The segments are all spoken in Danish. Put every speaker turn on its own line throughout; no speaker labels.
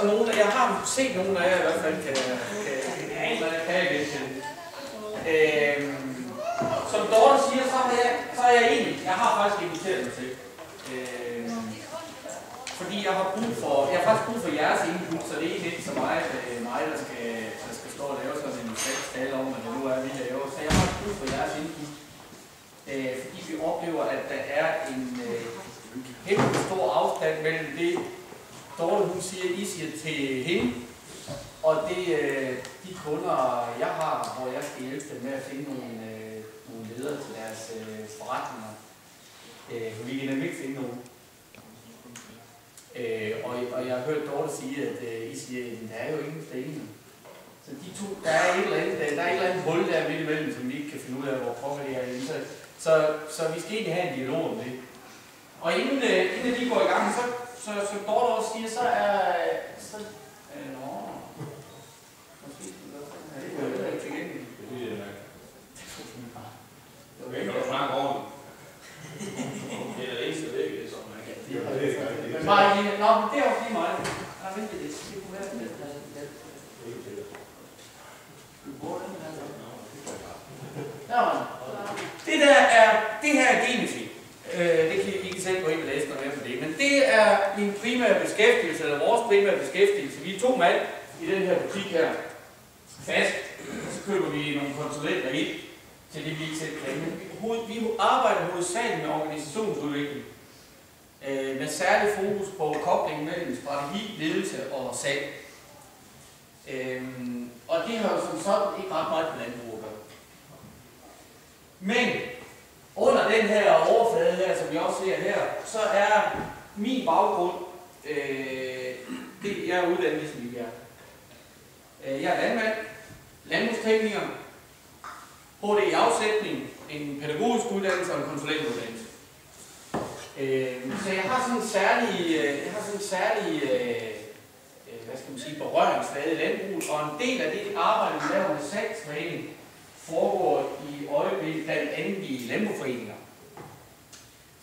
og nogle, jeg har set nogle af jer i hvert fald, kan genkende. Som Dorte siger, så er jeg enig. Jeg har faktisk inviteret mig til. Fordi jeg har faktisk brug for jeres input, så det er ikke så meget mig, der skal stå og lave sådan en tale om, at det nu er vi laver. Så jeg har brug for jeres input. Fordi vi oplever, at der er en helt stor afstand mellem det, Dorte hun siger, I siger til hende, og det, de kunder, jeg har, hvor jeg skal hjælpe dem med at finde nogle ledere til deres forretninger. For vi kan nemlig ikke finde nogen. Og jeg har hørt Dorte sige, at I siger, at der er jo ingen stillinger. Så de to, der er et eller andet hul der midt imellem, som vi ikke kan finde ud af, hvor pokker det er. Så vi skal egentlig have en dialog om det. Og inden vi går i gang, så Dorte også siger, så er... Måske det er jo ikke tilgængeligt.
Det kan du snakke ordentligt. Det er det eneste væk, det er sådan, man kan.
Nå, men det er også lige meget. Nej, vent lidt. Det kunne være lidt. Du bruger den her. Det her er Genefi. I kan selv gå ind og læse noget mere på det. Men det er min primære beskæftigelse, eller vores primære beskæftigelse. Vi er 2 mand i den her butik her. Fast. Så køber vi nogle konsulenter ind til det, vi ikke selv kan. Men vi arbejder hovedsageligt med organisationsudvikling. Med særlig fokus på koblingen mellem strategi, ledelse og salg. Og det har jo som sådan ikke ret meget på landbrug at gøre. Men under den her overflade her, som vi også ser her, så er min baggrund, jeg er uddannet ligesom I er. Jeg er landmand, landbrugstekniker, HD i afsætning, en pædagogisk uddannelse og en konsulentuddannelse. Så jeg har sådan en særlig, hvad skal man sige, berøringsflade i landbruget, og en del af det arbejde, vi laver med salgstræning, foregår i øjeblikket blandt andet i landbrugsforeninger.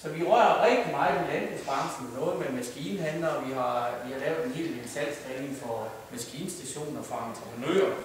Så vi rører rigtig meget i landbrugsbranchen, noget med maskinhandlere, vi har lavet en hel del salgstræning for maskinstationer for entreprenører.